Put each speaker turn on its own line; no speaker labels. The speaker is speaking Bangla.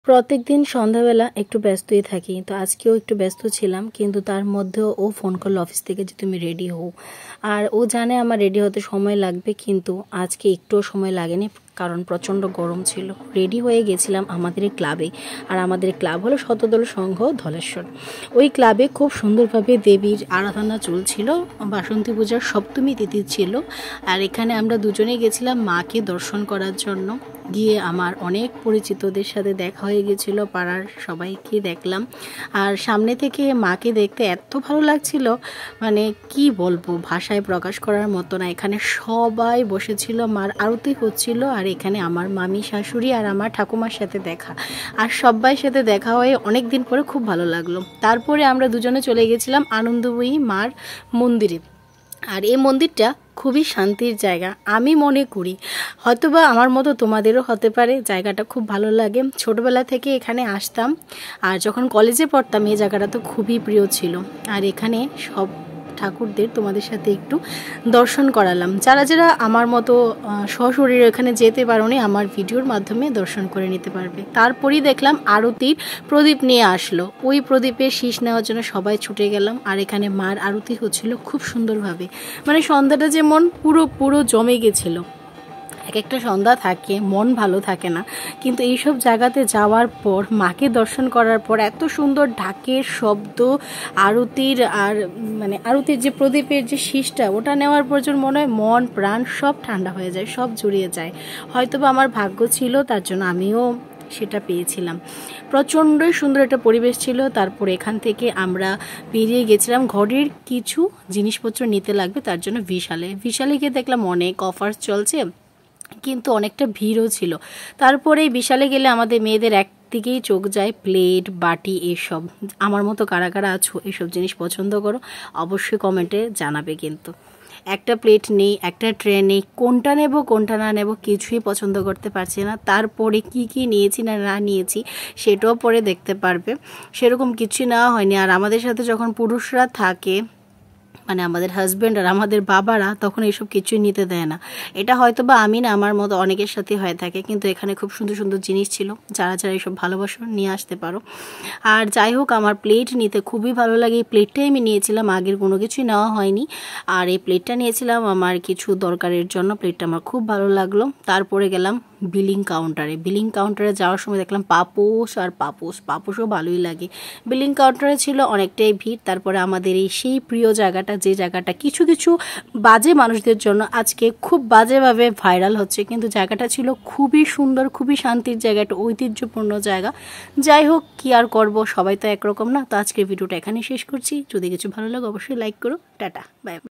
প্রত্যেকদিন সন্ধ্যাবেলা একটু ব্যস্তই থাকি, তো আজকেও একটু ব্যস্ত ছিলাম, কিন্তু তার মধ্যেও ও ফোন করলো অফিস থেকে যে তুমি রেডি হও। আর ও জানে আমার রেডি হতে সময় লাগবে, কিন্তু আজকে একটুও সময় লাগেনি, কারণ প্রচণ্ড গরম ছিল। রেডি হয়ে গেছিলাম আমাদের ক্লাবে, আর আমাদের ক্লাব হলো শতদল সংঘ ধলেশ্বর। ওই ক্লাবে খুব সুন্দরভাবে দেবীর আরাধনা চলছিল, বাসন্তী পূজার সপ্তমী তিথি ছিল। আর এখানে আমরা দুজনেই গেছিলাম মাকে দর্শন করার জন্য। গিয়ে আমার অনেক পরিচিতদের সাথে দেখা হয়ে গেছিলো, পাড়ার সবাইকে দেখলাম। আর সামনে থেকে মাকে দেখতে এত ভালো লাগছিল, মানে কি বলবো, ভাষায় প্রকাশ করার মতো না। এখানে সবাই বসেছিল, মার আরতি হচ্ছিল, আর এখানে আমার মামি শাশুড়ি আর আমার ঠাকুমার সাথে দেখা, আর সবাই সাথে দেখা হয়ে অনেক দিন পরে খুব ভালো লাগলো। তারপরে আমরা দুজনে চলে গেছিলাম আনন্দময়ী মার মন্দিরে। আর এই মন্দিরটা খুবই শান্তির জায়গা আমি মনে করি, হয়তোবা আমার মতো তোমাদেরও হতে পারে। জায়গাটা খুব ভালো লাগে, ছোটবেলা থেকে এখানে আসতাম, আর যখন কলেজে পড়তাম এই জায়গাটা তো খুবই প্রিয় ছিল। আর এখানে সব ঠাকুরদের তোমাদের সাথে একটু দর্শন করালাম। যারা যারা আমার মতো সশরীরে এখানে যেতে পারোনি, আমার ভিডিওর মাধ্যমে দর্শন করে নিতে পারবে। তারপরেই দেখলাম আরতির প্রদীপ নিয়ে আসলো, ওই প্রদীপের শীষ নেওয়ার জন্য সবাই ছুটে গেলাম। আর এখানে মার আরতি হচ্ছিল খুব সুন্দরভাবে, মানে সন্ধ্যাটা যেমন পুরো জমে গেছিলো। এক একটা সন্ধ্যা থাকে, মন ভালো থাকে না, কিন্তু এইসব জায়গাতে যাওয়ার পর, মাকে দর্শন করার পর, এত সুন্দর ঢাকের শব্দ, আরতির, আর মানে আরতির যে প্রদীপের যে শীষটা, ওটা নেওয়ার পর মনে হয় মন প্রাণ সব ঠান্ডা হয়ে যায়, সব জুড়িয়ে যায়। হয়তোবা আমার ভাগ্য ছিল, তার জন্য আমিও সেটা পেয়েছিলাম। প্রচণ্ডই সুন্দর একটা পরিবেশ ছিল। তারপর এখান থেকে আমরা বেরিয়ে গেছিলাম, ঘরের কিছু জিনিসপত্র নিতে লাগবে, তার জন্য বিশালে গিয়ে দেখলাম অনেক অফার চলছে, কিন্তু অনেকটা ভিড়ও ছিল। তারপরে বিশালে গেলে আমাদের মেয়েদের একদিকেই চোখ যায়, প্লেট বাটি এসব। আমার মতো কারা কারা আছো এসব জিনিস পছন্দ করো, অবশ্যই কমেন্টে জানাবে। কিন্তু একটা প্লেট নেই, একটা ট্রে নেই, কোনটা নেব কোনটা না নেব কিছুই পছন্দ করতে পারছি না। তারপরে কি নিয়েছি না নিয়েছি সেটাও পরে দেখতে পারবে, সেরকম কিছুই নেওয়া হয়নি। আর আমাদের সাথে যখন পুরুষরা থাকে, মানে আমাদের হাজব্যান্ড আর আমাদের বাবারা, তখন এইসব কিছুই নিতে দেয় না। এটা হয়তো বা আমি না, আমার মতো অনেকের সাথে হয়ে থাকে। কিন্তু এখানে খুব সুন্দর সুন্দর জিনিস ছিল, যারা যারা এইসব ভালোবাসো নিয়ে আসতে পারো। আর যাই হোক, আমার প্লেট নিতে খুবই ভালো লাগে। এই প্লেটটাই আমি নিয়েছিলাম, আগের কোনো কিছুই নেওয়া হয়নি। আর এই প্লেটটা নিয়েছিলাম আমার কিছু দরকারের জন্য, প্লেটটা আমার খুব ভালো লাগলো। তারপরে গেলাম বিলিং কাউন্টারে যাওয়ার সময় দেখলাম পাপোশও ভালোই লাগে। বিলিং কাউন্টারে ছিল অনেকটাই ভিড়। তারপরে আমাদের এই সেই প্রিয় জায়গাটা, যে জায়গাটা কিছু বাজে মানুষদের জন্য আজকে খুব বাজেভাবে ভাইরাল হচ্ছে, কিন্তু জায়গাটা ছিল খুবই সুন্দর, খুবই শান্তির জায়গা, একটা ঐতিহ্যপূর্ণ জায়গা। যাই হোক, কি আর করব, সবাই তো একরকম না। তো আজকের ভিডিওটা এখানেই শেষ করছি। যদি কিছু ভালো লাগে অবশ্যই লাইক করো। Tata, by.